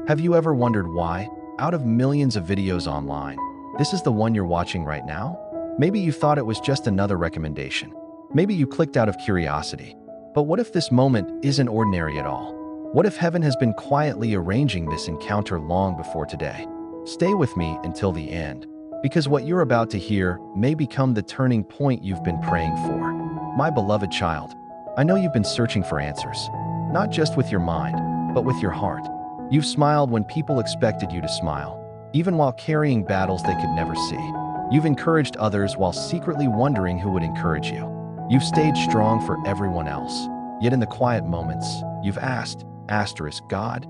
Have you ever wondered why, out of millions of videos online, this is the one you're watching right now? Maybe you thought it was just another recommendation. Maybe you clicked out of curiosity. But what if this moment isn't ordinary at all? What if heaven has been quietly arranging this encounter long before today? Stay with me until the end, because what you're about to hear may become the turning point you've been praying for. My beloved child, I know you've been searching for answers, not just with your mind, but with your heart. You've smiled when people expected you to smile, even while carrying battles they could never see. You've encouraged others while secretly wondering who would encourage you. You've stayed strong for everyone else, yet in the quiet moments, you've asked, God,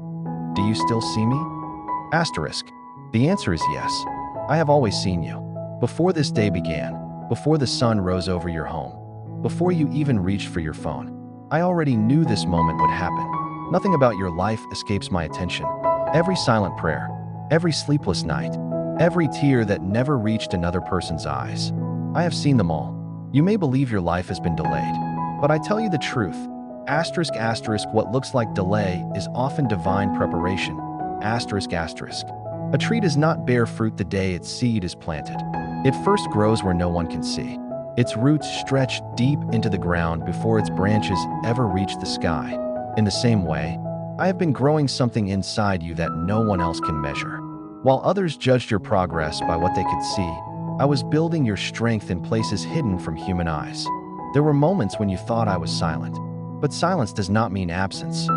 do you still see me? The answer is yes. I have always seen you. Before this day began, before the sun rose over your home, before you even reached for your phone, I already knew this moment would happen. Nothing about your life escapes my attention. Every silent prayer, every sleepless night, every tear that never reached another person's eyes. I have seen them all. You may believe your life has been delayed, but I tell you the truth. What looks like delay is often divine preparation. A tree does not bear fruit the day its seed is planted. It first grows where no one can see. Its roots stretch deep into the ground before its branches ever reach the sky. In the same way, I have been growing something inside you that no one else can measure. While others judged your progress by what they could see, I was building your strength in places hidden from human eyes. There were moments when you thought I was silent, but silence does not mean absence.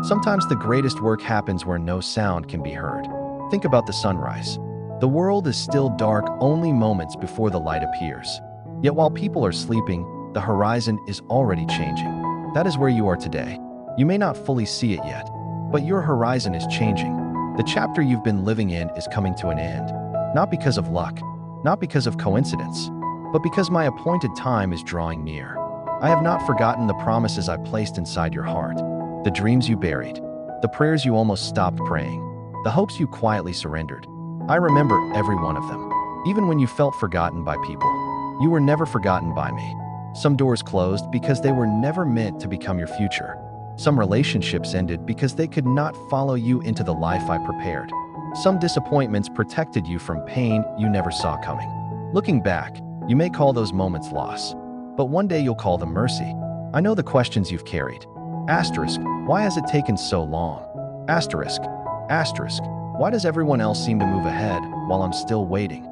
Sometimes the greatest work happens where no sound can be heard. Think about the sunrise. The world is still dark only moments before the light appears. Yet while people are sleeping, the horizon is already changing. That is where you are today. You may not fully see it yet, but your horizon is changing. The chapter you've been living in is coming to an end. Not because of luck, not because of coincidence, but because my appointed time is drawing near. I have not forgotten the promises I placed inside your heart, the dreams you buried, the prayers you almost stopped praying, the hopes you quietly surrendered. I remember every one of them. Even when you felt forgotten by people, you were never forgotten by me. Some doors closed because they were never meant to become your future. Some relationships ended because they could not follow you into the life I prepared. Some disappointments protected you from pain you never saw coming. Looking back, you may call those moments loss, but one day you'll call them mercy. I know the questions you've carried. Why has it taken so long? Why does everyone else seem to move ahead while I'm still waiting?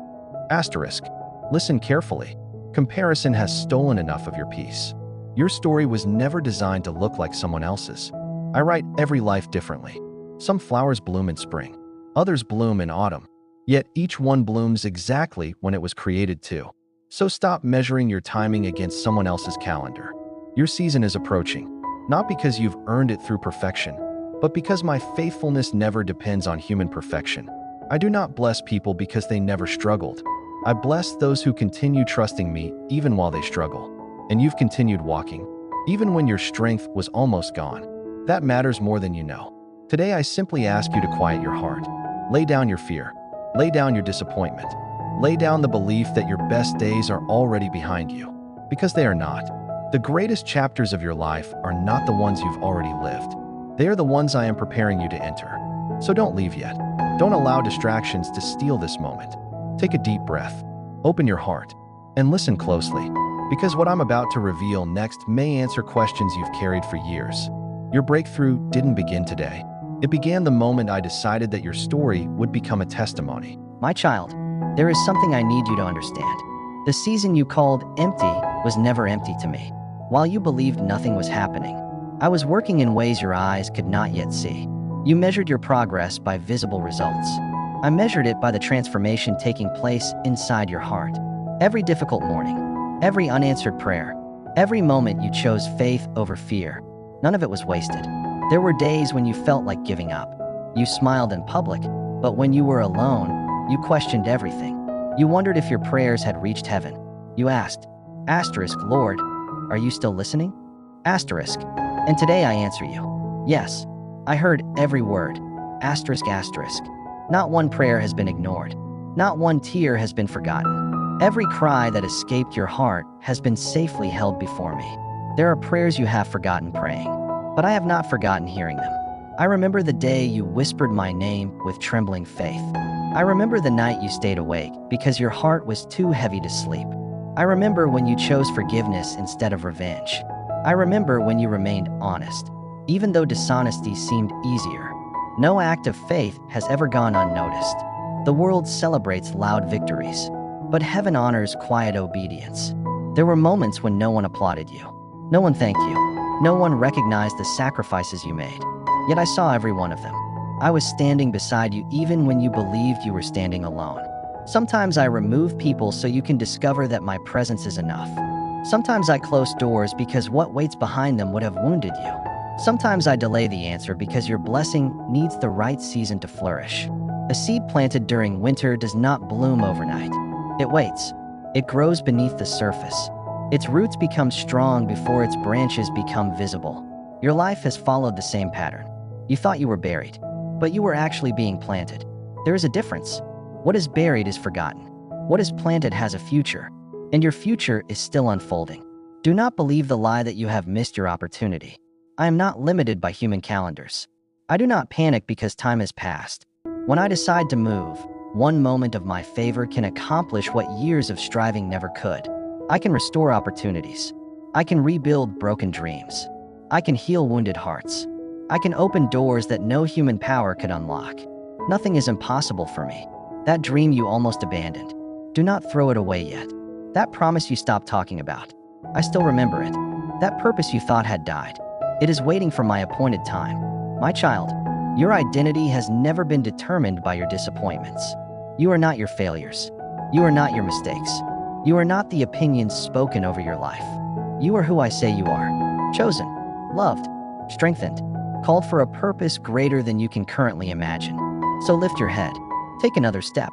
Listen carefully. Comparison has stolen enough of your peace. Your story was never designed to look like someone else's. I write every life differently. Some flowers bloom in spring, others bloom in autumn, yet each one blooms exactly when it was created to. So stop measuring your timing against someone else's calendar. Your season is approaching, not because you've earned it through perfection, but because my faithfulness never depends on human perfection. I do not bless people because they never struggled. I bless those who continue trusting me even while they struggle. And you've continued walking, even when your strength was almost gone. That matters more than you know. Today I simply ask you to quiet your heart. Lay down your fear. Lay down your disappointment. Lay down the belief that your best days are already behind you. Because they are not. The greatest chapters of your life are not the ones you've already lived. They are the ones I am preparing you to enter. So don't leave yet. Don't allow distractions to steal this moment. Take a deep breath. Open your heart. And listen closely. Because what I'm about to reveal next may answer questions you've carried for years. Your breakthrough didn't begin today. It began the moment I decided that your story would become a testimony. My child, there is something I need you to understand. The season you called empty was never empty to me. While you believed nothing was happening, I was working in ways your eyes could not yet see. You measured your progress by visible results. I measured it by the transformation taking place inside your heart. Every difficult morning, every unanswered prayer, every moment you chose faith over fear, none of it was wasted. There were days when you felt like giving up. You smiled in public, but when you were alone, you questioned everything. You wondered if your prayers had reached heaven. You asked, Lord, are you still listening? And today I answer you, yes, I heard every word. Not one prayer has been ignored. Not one tear has been forgotten. Every cry that escaped your heart has been safely held before me. There are prayers you have forgotten praying, but I have not forgotten hearing them. I remember the day you whispered my name with trembling faith. I remember the night you stayed awake because your heart was too heavy to sleep. I remember when you chose forgiveness instead of revenge. I remember when you remained honest, even though dishonesty seemed easier. No act of faith has ever gone unnoticed. The world celebrates loud victories, but heaven honors quiet obedience. There were moments when no one applauded you. No one thanked you. No one recognized the sacrifices you made. Yet I saw every one of them. I was standing beside you even when you believed you were standing alone. Sometimes I remove people so you can discover that my presence is enough. Sometimes I close doors because what waits behind them would have wounded you. Sometimes I delay the answer because your blessing needs the right season to flourish. A seed planted during winter does not bloom overnight. It waits. It grows beneath the surface. Its roots become strong before its branches become visible. Your life has followed the same pattern. You thought you were buried, but you were actually being planted. There is a difference. What is buried is forgotten. What is planted has a future, and your future is still unfolding. Do not believe the lie that you have missed your opportunity. I am not limited by human calendars. I do not panic because time has passed. When I decide to move, one moment of my favor can accomplish what years of striving never could. I can restore opportunities. I can rebuild broken dreams. I can heal wounded hearts. I can open doors that no human power could unlock. Nothing is impossible for me. That dream you almost abandoned, do not throw it away yet. That promise you stopped talking about, I still remember it. That purpose you thought had died, it is waiting for my appointed time. My child, your identity has never been determined by your disappointments. You are not your failures. You are not your mistakes. You are not the opinions spoken over your life. You are who I say you are. Chosen, loved, strengthened, called for a purpose greater than you can currently imagine. So lift your head. Take another step.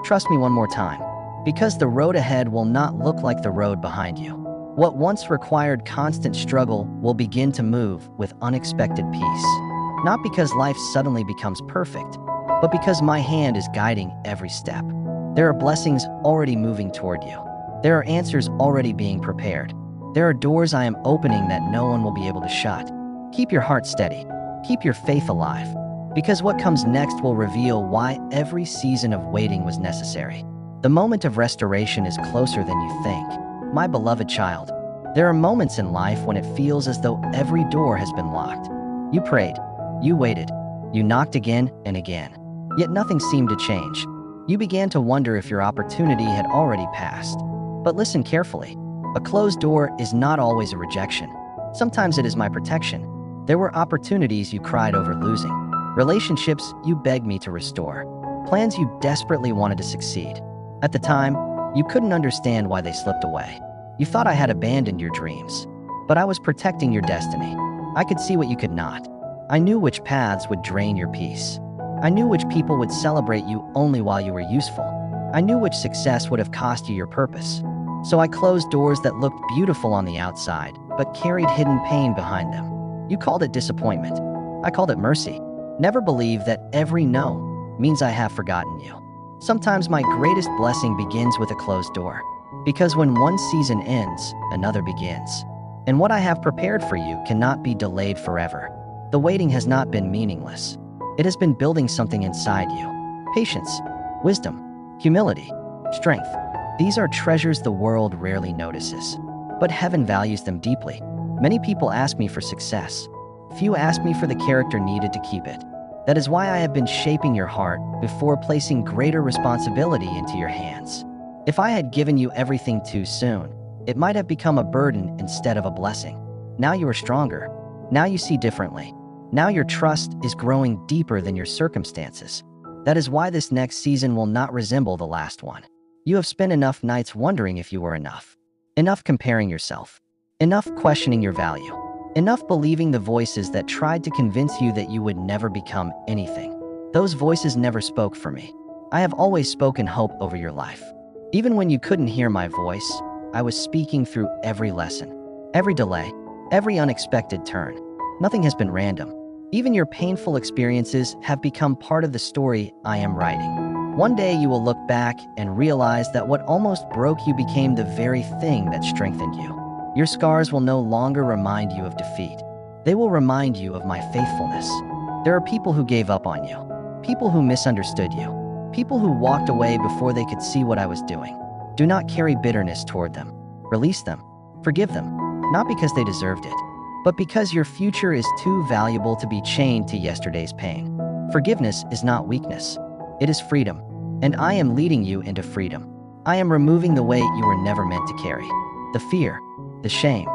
Trust me one more time. Because the road ahead will not look like the road behind you. What once required constant struggle will begin to move with unexpected peace. Not because life suddenly becomes perfect, but because my hand is guiding every step. There are blessings already moving toward you. There are answers already being prepared. There are doors I am opening that no one will be able to shut. Keep your heart steady. Keep your faith alive. Because what comes next will reveal why every season of waiting was necessary. The moment of restoration is closer than you think. My beloved child, there are moments in life when it feels as though every door has been locked. You prayed, you waited, you knocked again and again, yet nothing seemed to change. You began to wonder if your opportunity had already passed. But listen carefully. A closed door is not always a rejection. Sometimes it is my protection. There were opportunities you cried over losing, relationships you begged me to restore, plans you desperately wanted to succeed. At the time, you couldn't understand why they slipped away. You thought I had abandoned your dreams, but I was protecting your destiny. I could see what you could not. I knew which paths would drain your peace. I knew which people would celebrate you only while you were useful. I knew which success would have cost you your purpose. So I closed doors that looked beautiful on the outside, but carried hidden pain behind them. You called it disappointment. I called it mercy. Never believe that every no means I have forgotten you. Sometimes my greatest blessing begins with a closed door. Because when one season ends, another begins. And what I have prepared for you cannot be delayed forever. The waiting has not been meaningless. It has been building something inside you. Patience, wisdom, humility, strength. These are treasures the world rarely notices. But heaven values them deeply. Many people ask me for success. Few ask me for the character needed to keep it. That is why I have been shaping your heart before placing greater responsibility into your hands. If I had given you everything too soon, it might have become a burden instead of a blessing. Now you are stronger. Now you see differently. Now your trust is growing deeper than your circumstances. That is why this next season will not resemble the last one. You have spent enough nights wondering if you were enough. Enough comparing yourself. Enough questioning your value. Enough believing the voices that tried to convince you that you would never become anything. Those voices never spoke for me. I have always spoken hope over your life. Even when you couldn't hear my voice, I was speaking through every lesson, every delay, every unexpected turn. Nothing has been random. Even your painful experiences have become part of the story I am writing. One day you will look back and realize that what almost broke you became the very thing that strengthened you. Your scars will no longer remind you of defeat. They will remind you of my faithfulness. There are people who gave up on you, people who misunderstood you, people who walked away before they could see what I was doing. Do not carry bitterness toward them. Release them. Forgive them, not because they deserved it, but because your future is too valuable to be chained to yesterday's pain. Forgiveness is not weakness. It is freedom, and I am leading you into freedom. I am removing the weight you were never meant to carry. The fear, the shame,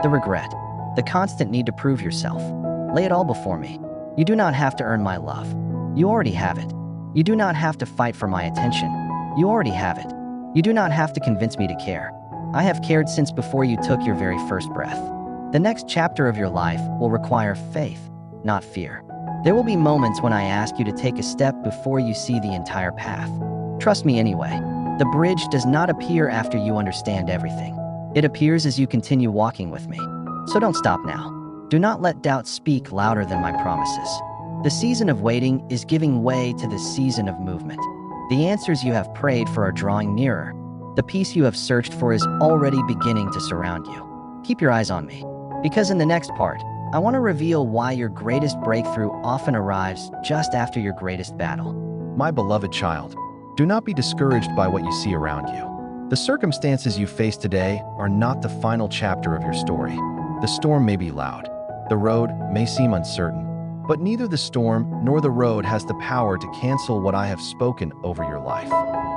the regret, the constant need to prove yourself. Lay it all before me. You do not have to earn my love. You already have it. You do not have to fight for my attention. You already have it. You do not have to convince me to care. I have cared since before you took your very first breath. The next chapter of your life will require faith, not fear. There will be moments when I ask you to take a step before you see the entire path. Trust me anyway. The bridge does not appear after you understand everything. It appears as you continue walking with me. So don't stop now. Do not let doubt speak louder than my promises. The season of waiting is giving way to the season of movement. The answers you have prayed for are drawing nearer. The peace you have searched for is already beginning to surround you. Keep your eyes on me, because in the next part, I want to reveal why your greatest breakthrough often arrives just after your greatest battle. My beloved child, do not be discouraged by what you see around you. The circumstances you face today are not the final chapter of your story. The storm may be loud. The road may seem uncertain. But neither the storm nor the road has the power to cancel what I have spoken over your life.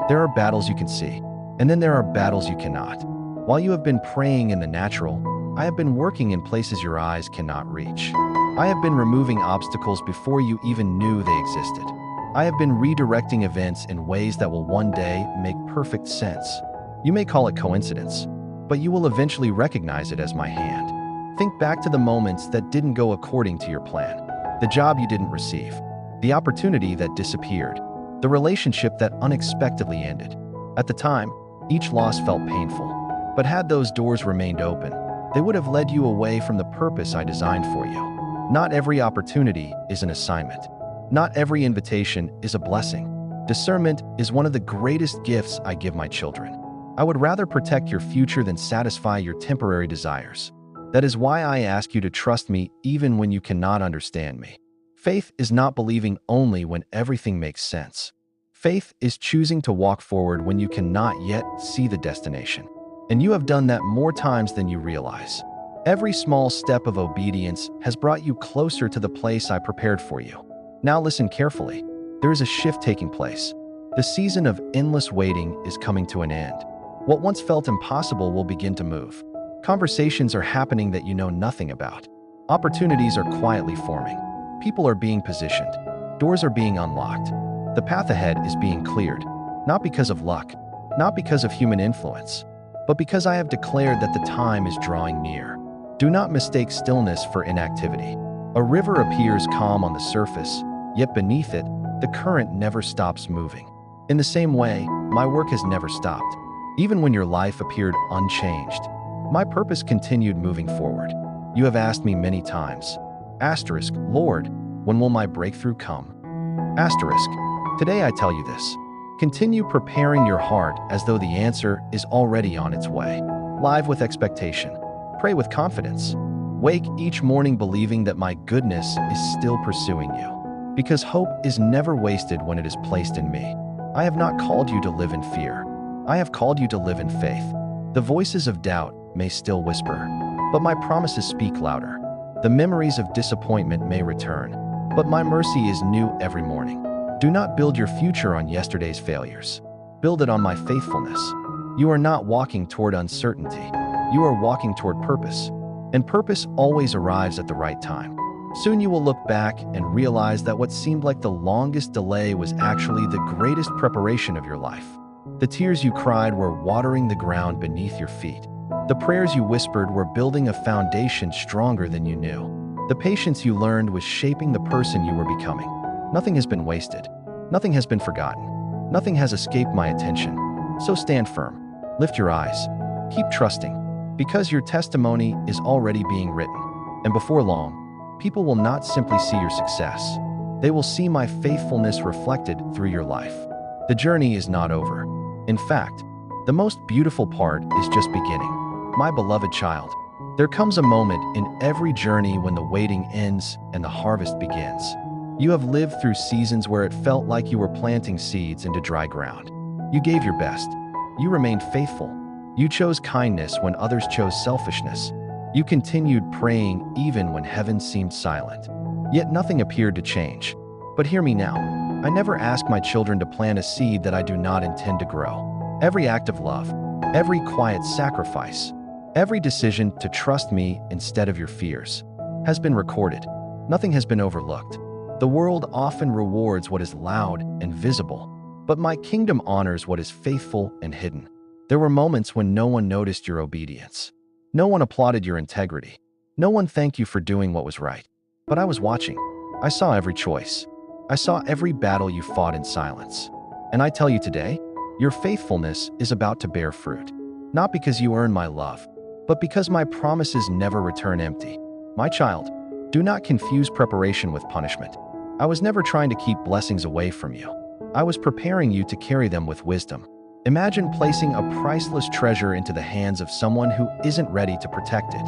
There are battles you can see, and then there are battles you cannot. While you have been praying in the natural, I have been working in places your eyes cannot reach. I have been removing obstacles before you even knew they existed. I have been redirecting events in ways that will one day make perfect sense. You may call it coincidence, but you will eventually recognize it as my hand. Think back to the moments that didn't go according to your plan. The job you didn't receive, the opportunity that disappeared, the relationship that unexpectedly ended. At the time, each loss felt painful, but had those doors remained open, they would have led you away from the purpose I designed for you. Not every opportunity is an assignment. Not every invitation is a blessing. Discernment is one of the greatest gifts I give my children. I would rather protect your future than satisfy your temporary desires. That is why I ask you to trust me even when you cannot understand me. Faith is not believing only when everything makes sense. Faith is choosing to walk forward when you cannot yet see the destination. And you have done that more times than you realize. Every small step of obedience has brought you closer to the place I prepared for you. Now listen carefully. There is a shift taking place. The season of endless waiting is coming to an end. What once felt impossible will begin to move. Conversations are happening that you know nothing about. Opportunities are quietly forming. People are being positioned. Doors are being unlocked. The path ahead is being cleared, not because of luck, not because of human influence, but because I have declared that the time is drawing near. Do not mistake stillness for inactivity. A river appears calm on the surface, yet beneath it, the current never stops moving. In the same way, my work has never stopped. Even when your life appeared unchanged, my purpose continued moving forward. You have asked me many times, Lord, when will my breakthrough come? Today I tell you this. Continue preparing your heart as though the answer is already on its way. Live with expectation. Pray with confidence. Wake each morning believing that my goodness is still pursuing you. Because hope is never wasted when it is placed in me. I have not called you to live in fear. I have called you to live in faith. The voices of doubt may still whisper, but my promises speak louder. The memories of disappointment may return, but my mercy is new every morning. Do not build your future on yesterday's failures. Build it on my faithfulness. You are not walking toward uncertainty. You are walking toward purpose. And purpose always arrives at the right time. Soon you will look back and realize that what seemed like the longest delay was actually the greatest preparation of your life. The tears you cried were watering the ground beneath your feet. The prayers you whispered were building a foundation stronger than you knew. The patience you learned was shaping the person you were becoming. Nothing has been wasted. Nothing has been forgotten. Nothing has escaped my attention. So stand firm. Lift your eyes. Keep trusting. Because your testimony is already being written. And before long, people will not simply see your success. They will see my faithfulness reflected through your life. The journey is not over. In fact, the most beautiful part is just beginning. My beloved child, there comes a moment in every journey when the waiting ends and the harvest begins. You have lived through seasons where it felt like you were planting seeds into dry ground. You gave your best. You remained faithful. You chose kindness when others chose selfishness. You continued praying even when heaven seemed silent. Yet nothing appeared to change. But hear me now. I never ask my children to plant a seed that I do not intend to grow. Every act of love, every quiet sacrifice, every decision to trust me instead of your fears has been recorded. Nothing has been overlooked. The world often rewards what is loud and visible, but my kingdom honors what is faithful and hidden. There were moments when no one noticed your obedience. No one applauded your integrity. No one thanked you for doing what was right. But I was watching. I saw every choice. I saw every battle you fought in silence. And I tell you today, your faithfulness is about to bear fruit. Not because you earn my love, but because my promises never return empty. My child, do not confuse preparation with punishment. I was never trying to keep blessings away from you. I was preparing you to carry them with wisdom. Imagine placing a priceless treasure into the hands of someone who isn't ready to protect it.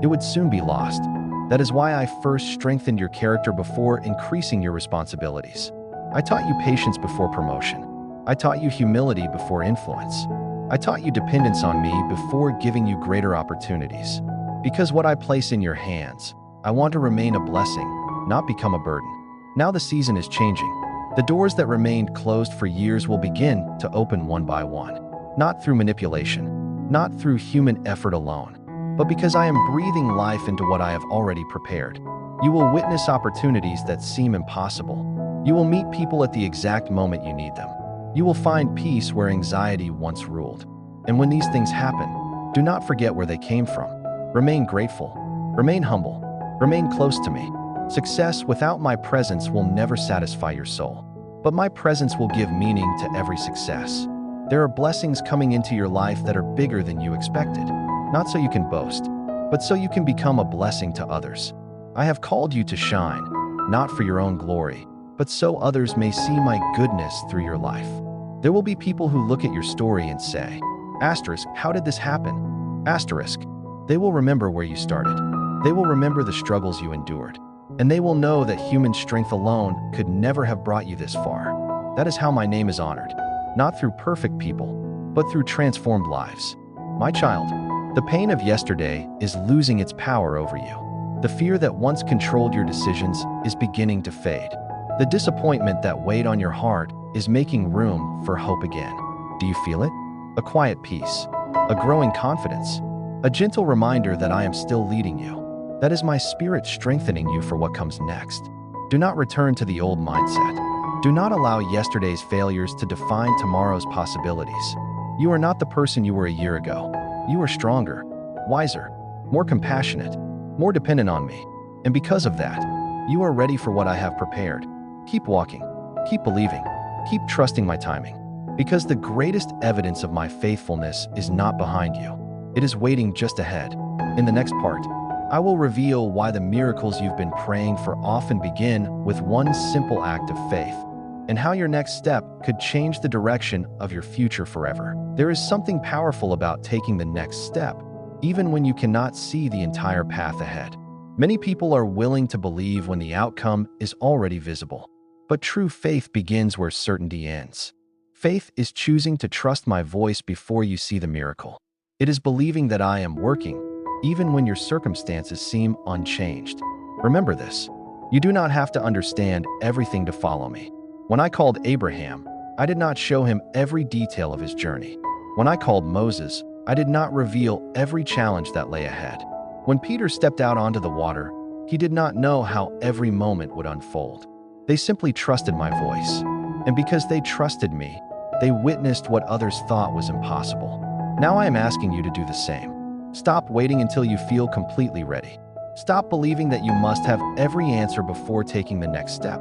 It would soon be lost. That is why I first strengthened your character before increasing your responsibilities. I taught you patience before promotion. I taught you humility before influence. I taught you dependence on me before giving you greater opportunities. Because what I place in your hands, I want to remain a blessing, not become a burden. Now the season is changing. The doors that remained closed for years will begin to open one by one. Not through manipulation, not through human effort alone, but because I am breathing life into what I have already prepared. You will witness opportunities that seem impossible. You will meet people at the exact moment you need them. You will find peace where anxiety once ruled. And when these things happen, do not forget where they came from. Remain grateful. Remain humble. Remain close to me. Success without my presence will never satisfy your soul. But my presence will give meaning to every success. There are blessings coming into your life that are bigger than you expected. Not so you can boast, but so you can become a blessing to others. I have called you to shine, not for your own glory, but so others may see my goodness through your life. There will be people who look at your story and say, asterisk, how did this happen? Asterisk, they will remember where you started. They will remember the struggles you endured. And they will know that human strength alone could never have brought you this far. That is how my name is honored, not through perfect people, but through transformed lives. My child, the pain of yesterday is losing its power over you. The fear that once controlled your decisions is beginning to fade. The disappointment that weighed on your heart is making room for hope again. Do you feel it? A quiet peace, a growing confidence, a gentle reminder that I am still leading you. That is my spirit strengthening you for what comes next. Do not return to the old mindset. Do not allow yesterday's failures to define tomorrow's possibilities. You are not the person you were a year ago. You are stronger, wiser, more compassionate, more dependent on me. And because of that, you are ready for what I have prepared. Keep walking, keep believing, keep trusting my timing. Because the greatest evidence of my faithfulness is not behind you. It is waiting just ahead. In the next part, I will reveal why the miracles you've been praying for often begin with one simple act of faith, and how your next step could change the direction of your future forever. There is something powerful about taking the next step, even when you cannot see the entire path ahead. Many people are willing to believe when the outcome is already visible, but true faith begins where certainty ends. Faith is choosing to trust my voice before you see the miracle. It is believing that I am working, even when your circumstances seem unchanged. Remember this, you do not have to understand everything to follow me. When I called Abraham, I did not show him every detail of his journey. When I called Moses, I did not reveal every challenge that lay ahead. When Peter stepped out onto the water, he did not know how every moment would unfold. They simply trusted my voice. And because they trusted me, they witnessed what others thought was impossible. Now I am asking you to do the same. Stop waiting until you feel completely ready. Stop believing that you must have every answer before taking the next step.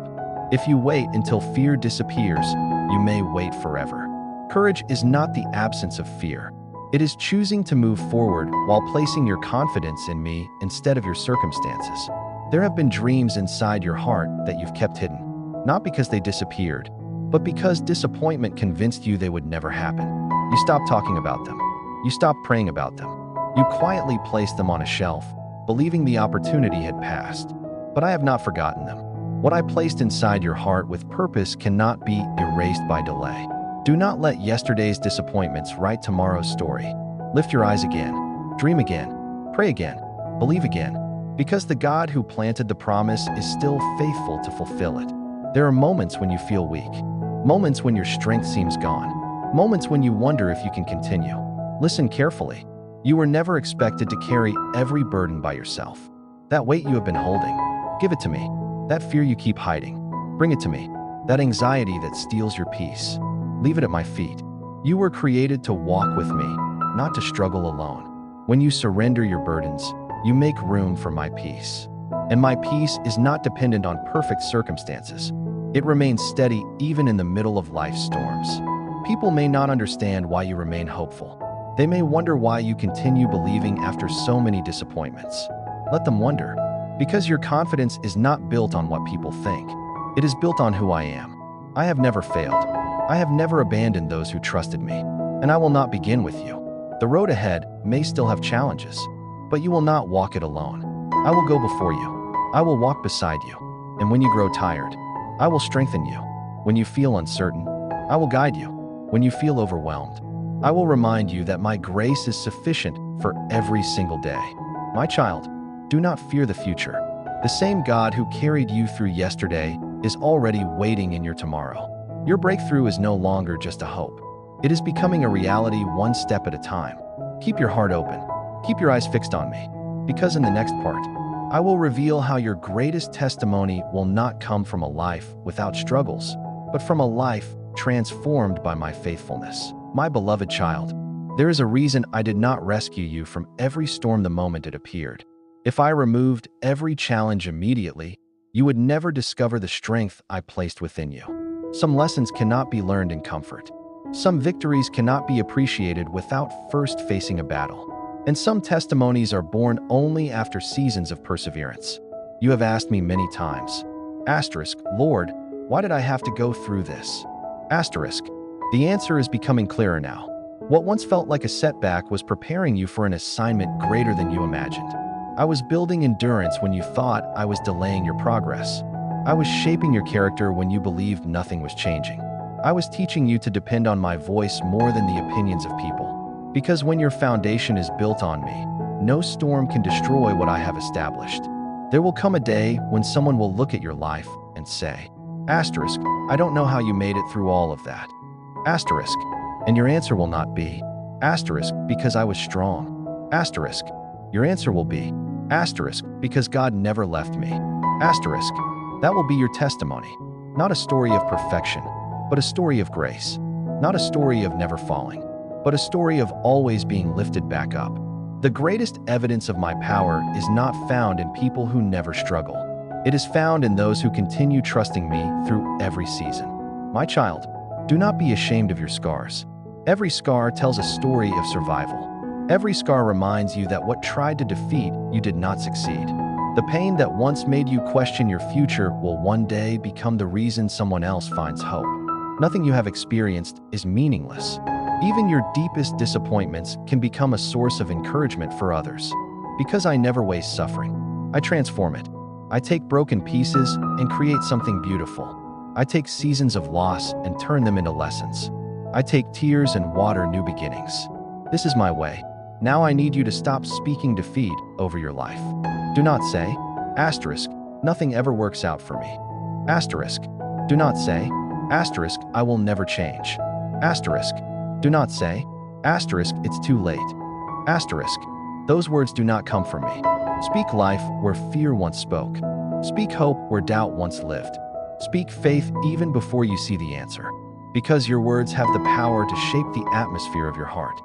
If you wait until fear disappears, you may wait forever. Courage is not the absence of fear. It is choosing to move forward while placing your confidence in me instead of your circumstances. There have been dreams inside your heart that you've kept hidden, not because they disappeared, but because disappointment convinced you they would never happen. You stopped talking about them. You stopped praying about them. You quietly placed them on a shelf, believing the opportunity had passed. But I have not forgotten them. What I placed inside your heart with purpose cannot be erased by delay. Do not let yesterday's disappointments write tomorrow's story. Lift your eyes again, dream again, pray again, believe again, because the God who planted the promise is still faithful to fulfill it. There are moments when you feel weak, moments when your strength seems gone, moments when you wonder if you can continue. Listen carefully. You were never expected to carry every burden by yourself. That weight you have been holding, give it to me. That fear you keep hiding, bring it to me. That anxiety that steals your peace, leave it at my feet. You were created to walk with me, not to struggle alone. When you surrender your burdens, you make room for my peace. And my peace is not dependent on perfect circumstances. It remains steady even in the middle of life's storms. People may not understand why you remain hopeful. They may wonder why you continue believing after so many disappointments. Let them wonder, because your confidence is not built on what people think. It is built on who I am. I have never failed. I have never abandoned those who trusted me, and I will not begin with you. The road ahead may still have challenges, but you will not walk it alone. I will go before you. I will walk beside you. And when you grow tired, I will strengthen you. When you feel uncertain, I will guide you. When you feel overwhelmed, I will remind you that my grace is sufficient for every single day. My child, do not fear the future. The same God who carried you through yesterday is already waiting in your tomorrow. Your breakthrough is no longer just a hope. It is becoming a reality one step at a time. Keep your heart open. Keep your eyes fixed on me, because in the next part, I will reveal how your greatest testimony will not come from a life without struggles, but from a life transformed by my faithfulness. My beloved child, there is a reason I did not rescue you from every storm the moment it appeared. If I removed every challenge immediately, you would never discover the strength I placed within you. Some lessons cannot be learned in comfort. Some victories cannot be appreciated without first facing a battle. And some testimonies are born only after seasons of perseverance. You have asked me many times, Lord, why did I have to go through this? The answer is becoming clearer now. What once felt like a setback was preparing you for an assignment greater than you imagined. I was building endurance when you thought I was delaying your progress. I was shaping your character when you believed nothing was changing. I was teaching you to depend on my voice more than the opinions of people. Because when your foundation is built on me, no storm can destroy what I have established. There will come a day when someone will look at your life and say, I don't know how you made it through all of that. And your answer will not be, because I was strong. Your answer will be, because God never left me. That will be your testimony. Not a story of perfection, but a story of grace. Not a story of never falling, but a story of always being lifted back up. The greatest evidence of my power is not found in people who never struggle. It is found in those who continue trusting me through every season. My child, do not be ashamed of your scars. Every scar tells a story of survival. Every scar reminds you that what tried to defeat you did not succeed. The pain that once made you question your future will one day become the reason someone else finds hope. Nothing you have experienced is meaningless. Even your deepest disappointments can become a source of encouragement for others. Because I never waste suffering, I transform it. I take broken pieces and create something beautiful. I take seasons of loss and turn them into lessons. I take tears and water new beginnings. This is my way. Now I need you to stop speaking defeat over your life. Do not say, nothing ever works out for me. Do not say, I will never change. Do not say, it's too late. Those words do not come from me. Speak life where fear once spoke. Speak hope where doubt once lived. Speak faith even before you see the answer. Because your words have the power to shape the atmosphere of your heart.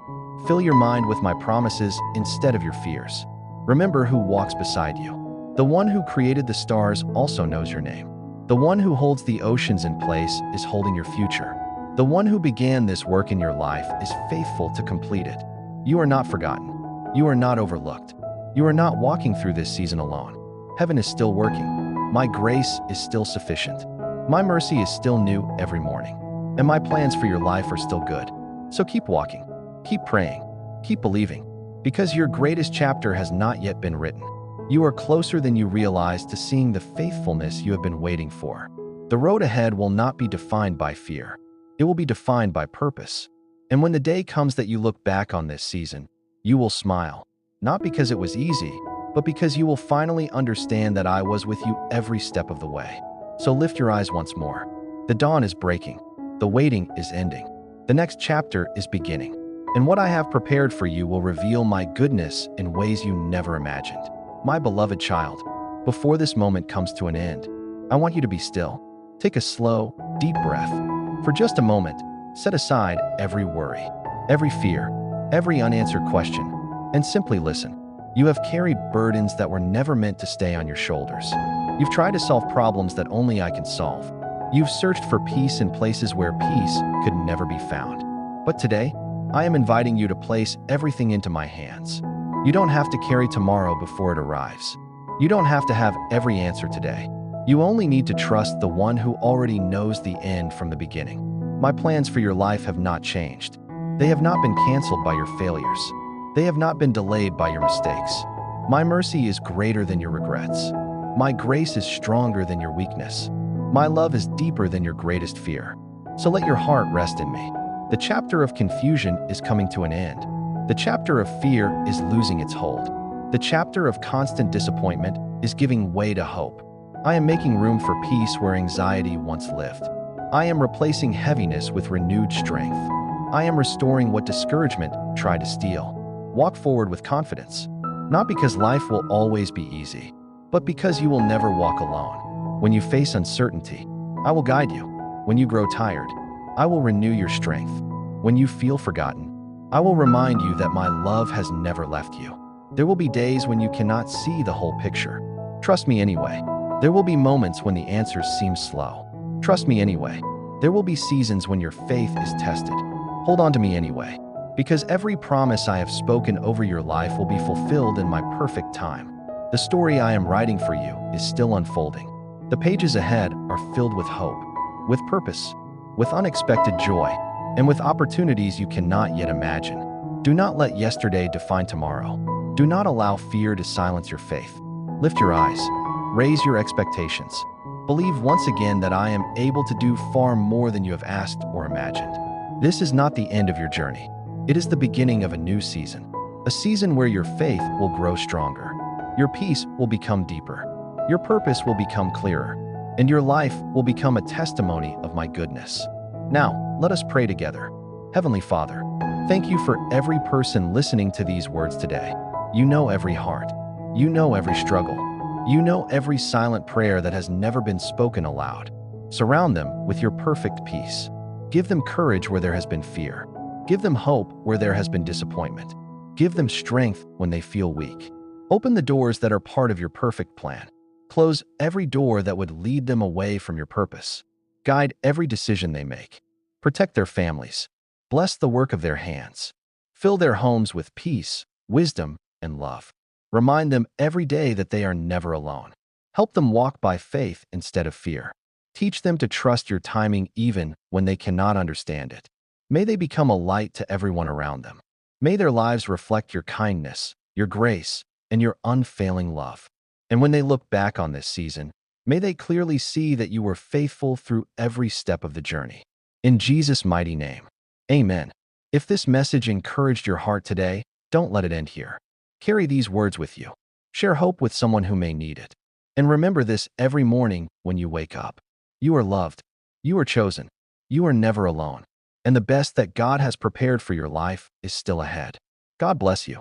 Fill your mind with my promises instead of your fears. Remember who walks beside you. The one who created the stars also knows your name. The one who holds the oceans in place is holding your future. The one who began this work in your life is faithful to complete it. You are not forgotten. You are not overlooked. You are not walking through this season alone. Heaven is still working. My grace is still sufficient. My mercy is still new every morning. And my plans for your life are still good. So keep walking. Keep praying. Keep believing. Because your greatest chapter has not yet been written. You are closer than you realize to seeing the faithfulness you have been waiting for. The road ahead will not be defined by fear. It will be defined by purpose. And when the day comes that you look back on this season, you will smile, not because it was easy, but because you will finally understand that I was with you every step of the way. So lift your eyes once more. The dawn is breaking. The waiting is ending. The next chapter is beginning. And what I have prepared for you will reveal my goodness in ways you never imagined. My beloved child, before this moment comes to an end, I want you to be still. Take a slow, deep breath. For just a moment, set aside every worry, every fear, every unanswered question, and simply listen. You have carried burdens that were never meant to stay on your shoulders. You've tried to solve problems that only I can solve. You've searched for peace in places where peace could never be found. But today, I am inviting you to place everything into my hands. You don't have to carry tomorrow before it arrives. You don't have to have every answer today. You only need to trust the one who already knows the end from the beginning. My plans for your life have not changed. They have not been canceled by your failures. They have not been delayed by your mistakes. My mercy is greater than your regrets. My grace is stronger than your weakness. My love is deeper than your greatest fear. So let your heart rest in me. The chapter of confusion is coming to an end. The chapter of fear is losing its hold. The chapter of constant disappointment is giving way to hope. I am making room for peace where anxiety once lived. I am replacing heaviness with renewed strength. I am restoring what discouragement tried to steal. Walk forward with confidence, not because life will always be easy, but because you will never walk alone. When you face uncertainty, I will guide you. When you grow tired, I will renew your strength. When you feel forgotten, I will remind you that my love has never left you. There will be days when you cannot see the whole picture. Trust me anyway. There will be moments when the answers seem slow. Trust me anyway. There will be seasons when your faith is tested. Hold on to me anyway, because every promise I have spoken over your life will be fulfilled in my perfect time. The story I am writing for you is still unfolding. The pages ahead are filled with hope, with purpose, with unexpected joy, and with opportunities you cannot yet imagine. Do not let yesterday define tomorrow. Do not allow fear to silence your faith. Lift your eyes. Raise your expectations. Believe once again that I am able to do far more than you have asked or imagined. This is not the end of your journey. It is the beginning of a new season, a season where your faith will grow stronger, your peace will become deeper, your purpose will become clearer, and your life will become a testimony of my goodness. Now, let us pray together. Heavenly Father, thank you for every person listening to these words today. You know every heart. You know every struggle. You know every silent prayer that has never been spoken aloud. Surround them with your perfect peace. Give them courage where there has been fear. Give them hope where there has been disappointment. Give them strength when they feel weak. Open the doors that are part of your perfect plan. Close every door that would lead them away from your purpose. Guide every decision they make. Protect their families. Bless the work of their hands. Fill their homes with peace, wisdom, and love. Remind them every day that they are never alone. Help them walk by faith instead of fear. Teach them to trust your timing even when they cannot understand it. May they become a light to everyone around them. May their lives reflect your kindness, your grace, and your unfailing love. And when they look back on this season, may they clearly see that you were faithful through every step of the journey. In Jesus' mighty name, amen. If this message encouraged your heart today, don't let it end here. Carry these words with you. Share hope with someone who may need it. And remember this every morning when you wake up. You are loved. You are chosen. You are never alone. And the best that God has prepared for your life is still ahead. God bless you.